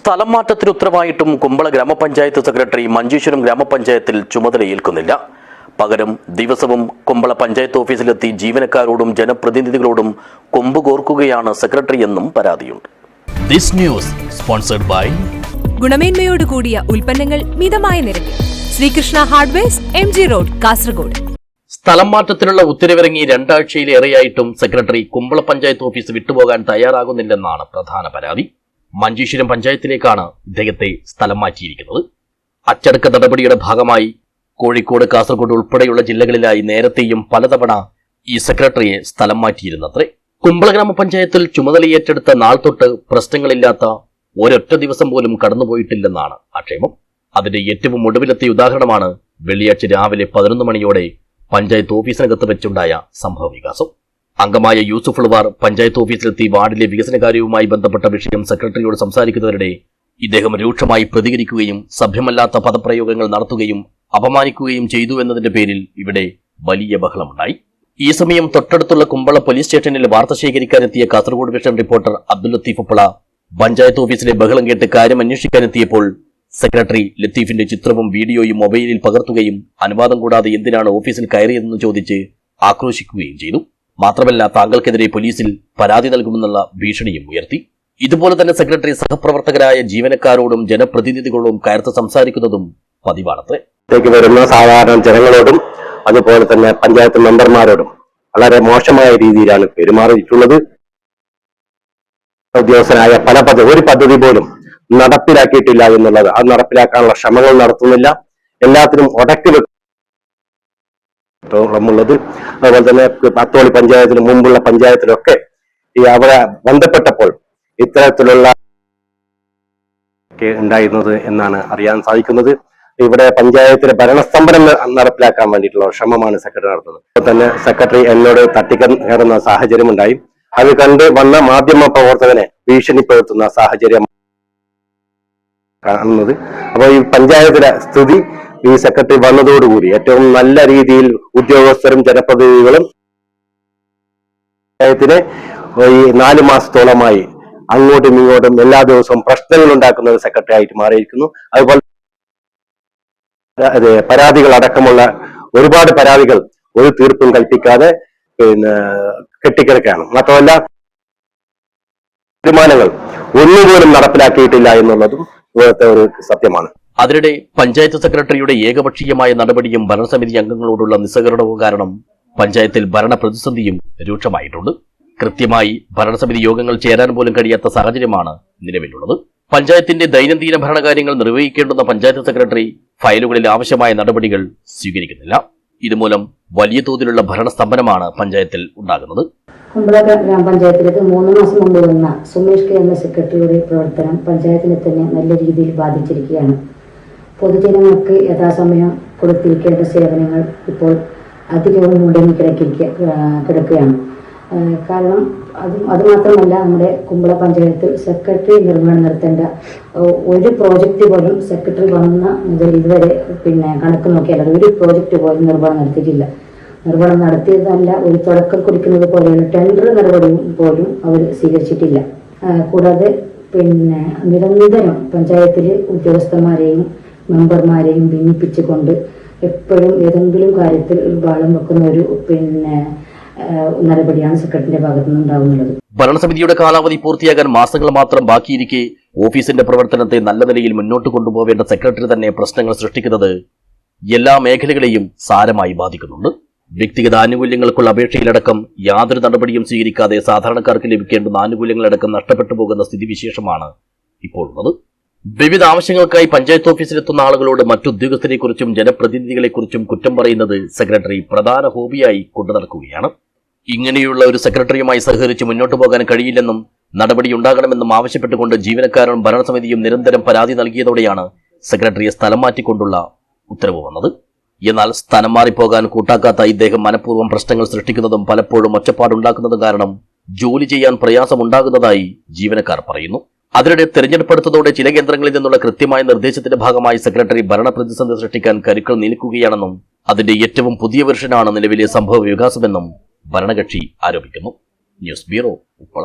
സ്ഥലം മാറ്റത്തിന് ഉത്തരവായിട്ടും കുമ്പള ഗ്രാമപഞ്ചായത്ത് സെക്രട്ടറി മഞ്ചേശ്വരം ഗ്രാമപഞ്ചായത്തിൽ ചുമതലയേൽക്കുന്നില്ല. പകരം ദിവസവും കുമ്പള പഞ്ചായത്ത് ഓഫീസിലെത്തി ജീവനക്കാരോടും ജനപ്രതിനിധികളോടും കൊമ്പ് കോർക്കുകയാണ് സെക്രട്ടറി എന്നും പരാതിയുണ്ട്. ദിസ് ന്യൂസ് സ്പോൺസർഡ് ബൈ ഗുണമേന്മയോട് കൂടിയ ഉൽപ്പന്നങ്ങൾ മിതമായ നിരക്കിൽ Sreekrishna hardwares, MG road, Kasaragod. സ്ഥലം മാറ്റത്തിനുള്ള ഉത്തരവിറങ്ങി രണ്ടാഴ്ചയിലേറെയായിട്ടും സെക്രട്ടറി കുമ്പള പഞ്ചായത്ത് ഓഫീസ് വിട്ടുപോകാൻ തയ്യാറാകുന്നില്ലെന്നാണ് പ്രധാന പരാതി. മഞ്ചേശ്വരം പഞ്ചായത്തിലേക്കാണ് ഇദ്ദേഹത്തെ സ്ഥലം മാറ്റിയിരിക്കുന്നത്. അച്ചടക്ക നടപടിയുടെ ഭാഗമായി കോഴിക്കോട്, കാസർഗോഡ് ഉൾപ്പെടെയുള്ള ജില്ലകളിലായി നേരത്തെയും പലതവണ ഈ സെക്രട്ടറിയെ സ്ഥലം മാറ്റിയിരുന്നത്രേ. കുമ്പള ഗ്രാമപഞ്ചായത്തിൽ ചുമതലയേറ്റെടുത്ത നാൾ തൊട്ട് പ്രശ്നങ്ങളില്ലാത്ത ഒരൊറ്റ ദിവസം പോലും കടന്നുപോയിട്ടില്ലെന്നാണ് ആക്ഷേപം. അതിന്റെ ഏറ്റവും ഒടുവിലത്തെ ഉദാഹരണമാണ് വെള്ളിയാഴ്ച രാവിലെ 11 മണിയോടെ പഞ്ചായത്ത് ഓഫീസിനകത്ത് വെച്ചുണ്ടായ സംഭവവികാസം. അംഗമായ യൂസുഫ് ഉൾവാർ പഞ്ചായത്ത് ഓഫീസിലെത്തി വാർഡിലെ വികസനകാര്യവുമായി ബന്ധപ്പെട്ട വിഷയം സെക്രട്ടറിയോട് സംസാരിക്കുന്നതിനിടെ ഇദ്ദേഹം രൂക്ഷമായി പ്രതികരിക്കുകയും സഭ്യമല്ലാത്ത പദപ്രയോഗങ്ങൾ നടത്തുകയും അപമാനിക്കുകയും ചെയ്തു എന്നതിന്റെ പേരിൽ ഇവിടെ വലിയ ബഹളമുണ്ടായി. ഈ സമയം തൊട്ടടുത്തുള്ള കുമ്പള പോലീസ് സ്റ്റേഷനിൽ വാർത്ത ശേഖരിക്കാനെത്തിയ കാസർഗോഡ് വിഷൻ റിപ്പോർട്ടർ അബ്ദുൽ ലത്തീഫ് ഉപ്പള പഞ്ചായത്ത് ഓഫീസിലെ ബഹളം കേട്ട് കാര്യം അന്വേഷിക്കാനെത്തിയപ്പോൾ സെക്രട്ടറി ലത്തീഫിന്റെ ചിത്രവും വീഡിയോയും മൊബൈലിൽ പകർത്തുകയും അനുവാദം കൂടാതെ എന്തിനാണ് ഓഫീസിൽ കയറിയതെന്ന് ചോദിച്ച് ആക്രോശിക്കുകയും ചെയ്തു. മാത്രമല്ല, താങ്കൾക്കെതിരെ പോലീസിൽ പരാതി നൽകുമെന്നുള്ള ഭീഷണിയും ഉയർത്തി. ഇതുപോലെ തന്നെ സെക്രട്ടറി സഹപ്രവർത്തകരായ ജീവനക്കാരോടും ജനപ്രതിനിധികളോടും കയർത്ത് സംസാരിക്കുന്നതും പതിവാണത്രേ. വരുന്ന സാധാരണ ജനങ്ങളോടും അതുപോലെ തന്നെ പഞ്ചായത്ത് മെമ്പർമാരോടും വളരെ മോശമായ രീതിയിലാണ് പെരുമാറിയിട്ടുള്ളത്. ഉദ്യോഗസ്ഥനായ ഒരു പദ്ധതി പോലും നടപ്പിലാക്കിയിട്ടില്ല എന്നുള്ളത്, അത് നടപ്പിലാക്കാനുള്ള ശ്രമങ്ങൾ നടത്തുന്നില്ല. എല്ലാത്തിനും ഉടക്കി വെക്കുള്ളത്. അതുപോലെ തന്നെ പത്തോളി പഞ്ചായത്തിലും മുമ്പുള്ള പഞ്ചായത്തിലൊക്കെ അവരെ ബന്ധപ്പെട്ടപ്പോൾ ഇത്തരത്തിലുള്ള ഉണ്ടായിരുന്നത് എന്നാണ് അറിയാൻ സാധിക്കുന്നത്. ഇവിടെ പഞ്ചായത്തിലെ ഭരണസ്തംഭനം നടപ്പിലാക്കാൻ വേണ്ടിയിട്ടുള്ള ശ്രമമാണ് സെക്രട്ടറി നടത്തുന്നത്. അപ്പോൾ തന്നെ സെക്രട്ടറി എന്നോട് തട്ടിക്കയറുന്ന സാഹചര്യമുണ്ടായി. അത് കണ്ട് വന്ന മാധ്യമ പ്രവർത്തകനെ ഭീഷണിപ്പെടുത്തുന്ന സാഹചര്യം കാണുന്നത്. അപ്പോൾ ഈ പഞ്ചായത്തിലെ സ്ഥിതി ഈ സെക്രട്ടറി വന്നതോടുകൂടി ഏറ്റവും നല്ല രീതിയിൽ ഉദ്യോഗസ്ഥരും ജനപ്രതിനിധികളും പഞ്ചായത്തിനെ ഈ 4 മാസത്തോളമായി അങ്ങോട്ടും ഇങ്ങോട്ടും എല്ലാ ദിവസവും പ്രശ്നങ്ങൾ ഉണ്ടാക്കുന്ന ഒരു സെക്രട്ടറി ആയിട്ട് മാറിയിരിക്കുന്നു. അതുപോലെ പരാതികൾ അടക്കമുള്ള ഒരുപാട് പരാതികൾ ഒരു തീർപ്പും കൽപ്പിക്കാതെ കെട്ടിക്കിടക്കുകയാണ്. മാത്രമല്ല, തീരുമാനങ്ങൾ ഒന്നുപോലും നടപ്പിലാക്കിയിട്ടില്ല എന്നുള്ളതും ഇവിടുത്തെ ഒരു സത്യമാണ്. അതിനിടെ പഞ്ചായത്ത് സെക്രട്ടറിയുടെ ഏകപക്ഷീയമായ നടപടിയും ഭരണസമിതി അംഗങ്ങളോടുള്ള നിസ്സഹകരണവും കാരണം പഞ്ചായത്തിൽ ഭരണ പ്രതിസന്ധിയും രൂക്ഷമായിട്ടുണ്ട്. കൃത്യമായി ഭരണസമിതി യോഗങ്ങൾ ചേരാൻ പോലും കഴിയാത്ത സാഹചര്യമാണ് നിലവിലുള്ളത്. പഞ്ചായത്തിന്റെ ദൈനംദിന ഭരണകാര്യങ്ങൾ നിർവഹിക്കേണ്ടുന്ന പഞ്ചായത്ത് സെക്രട്ടറി ഫയലുകളിൽ ആവശ്യമായ നടപടികൾ സ്വീകരിക്കുന്നില്ല. ഇതുമൂലം വലിയ തോതിലുള്ള ഭരണസ്തംഭനമാണ് പഞ്ചായത്തിൽ ഉണ്ടാകുന്നത്. കുമ്പള ഗ്രാമപഞ്ചായത്തിലേക്ക് 3 മാസം മുമ്പ് വന്ന സുമേഷ് കെ എന്ന സെക്രട്ടറിയുടെ പ്രവർത്തനം പഞ്ചായത്തിനെ തന്നെ നല്ല രീതിയിൽ ബാധിച്ചിരിക്കുകയാണ്. പൊതുജനങ്ങൾക്ക് യഥാസമയം കൊടുത്തിരിക്കേണ്ട സേവനങ്ങൾ ഇപ്പോൾ അധികവും മുടങ്ങി കിടക്കുകയാണ്. കാരണം അതുമാത്രമല്ല, നമ്മുടെ കുമ്പള പഞ്ചായത്തിൽ സെക്രട്ടറി നിർവഹണം നടത്തേണ്ട ഒരു പ്രോജക്റ്റ് പോലും സെക്രട്ടറി വന്ന മുതൽ ഇതുവരെ കണക്ക് നോക്കിയാൽ ഒരു പ്രോജക്റ്റ് പോലും നിർവഹണം നടത്തിയിട്ടില്ല. നിർവഹണം നടത്തിയതല്ല, ഒരു തുടക്കം കുറിക്കുന്നത് പോലെയുള്ള ടെൻഡർ നടപടി പോലും അവർ സ്വീകരിച്ചിട്ടില്ല. കൂടാതെ നിരന്തരം പഞ്ചായത്തിലെ ഉദ്യോഗസ്ഥന്മാരെയും മെമ്പർമാരെയും ഭിന്നിപ്പിച്ചുകൊണ്ട് എപ്പോഴും ഏതെങ്കിലും കാര്യത്തിൽ ബാളം വെക്കുന്ന ഒരു നടപടിയാണ് സെക്രട്ടറിയുടെ ഭാഗത്തു നിന്നുണ്ടാകുന്നത്. ഭരണസമിതിയുടെ കാലാവധി പൂർത്തിയാകാൻ മാസങ്ങൾ മാത്രം ബാക്കിയിരിക്കെ ഓഫീസിന്റെ പ്രവർത്തനത്തെ നല്ല നിലയിൽ മുന്നോട്ട് കൊണ്ടുപോവേണ്ട സെക്രട്ടറി തന്നെ പ്രശ്നങ്ങൾ സൃഷ്ടിക്കുന്നത് എല്ലാ മേഖലകളെയും സാരമായി ബാധിക്കുന്നുണ്ട്. വ്യക്തിഗത ആനുകൂല്യങ്ങൾക്കുള്ള അപേക്ഷയിലടക്കം യാതൊരു നടപടിയും സ്വീകരിക്കാതെ സാധാരണക്കാർക്ക് ലഭിക്കേണ്ടുന്ന ആനുകൂല്യങ്ങളടക്കം നഷ്ടപ്പെട്ടു പോകുന്ന സ്ഥിതിവിശേഷമാണ് ഇപ്പോൾ ഉള്ളത്. വിവിധ ആവശ്യങ്ങൾക്കായി പഞ്ചായത്ത് ഓഫീസിലെത്തുന്ന ആളുകളോട് മറ്റുദ്യോഗസ്ഥരെക്കുറിച്ചും ജനപ്രതിനിധികളെക്കുറിച്ചും കുറ്റം പറയുന്നത് സെക്രട്ടറി പ്രധാന ഹോബിയായി കൊണ്ടു നടക്കുകയാണ്. ഇങ്ങനെയുള്ള ഒരു സെക്രട്ടറിയുമായി സഹകരിച്ച് മുന്നോട്ടു പോകാൻ കഴിയില്ലെന്നും നടപടിയുണ്ടാകണമെന്നും ആവശ്യപ്പെട്ടുകൊണ്ട് ജീവനക്കാരും ഭരണസമിതിയും നിരന്തരം പരാതി നൽകിയതോടെയാണ് സെക്രട്ടറിയെ സ്ഥലം മാറ്റിക്കൊണ്ടുള്ള ഉത്തരവ് വന്നത്. എന്നാൽ സ്ഥലം മാറിപ്പോകാൻ കൂട്ടാക്കാത്ത ഇദ്ദേഹം മനഃപൂർവ്വം പ്രശ്നങ്ങൾ സൃഷ്ടിക്കുന്നതും പലപ്പോഴും ഒച്ചപ്പാടുണ്ടാക്കുന്നതും കാരണം ജോലി ചെയ്യാൻ പ്രയാസമുണ്ടാകുന്നതായി ജീവനക്കാർ പറയുന്നു. അതിനിടെ തെരഞ്ഞെടുപ്പെടുത്തതോടെ ചില കേന്ദ്രങ്ങളിൽ നിന്നുള്ള കൃത്യമായ നിർദ്ദേശത്തിന്റെ ഭാഗമായി സെക്രട്ടറി ഭരണപ്രതിസന്ധി സൃഷ്ടിക്കാൻ കരുക്കൾ നീക്കുകയാണെന്നും അതിന്റെ ഏറ്റവും പുതിയ വെർഷനാണ് നിലവിലെ സംഭവ വികാസമെന്നും ഭരണകക്ഷി ആരോപിക്കുന്നു. News bureau, Uppala.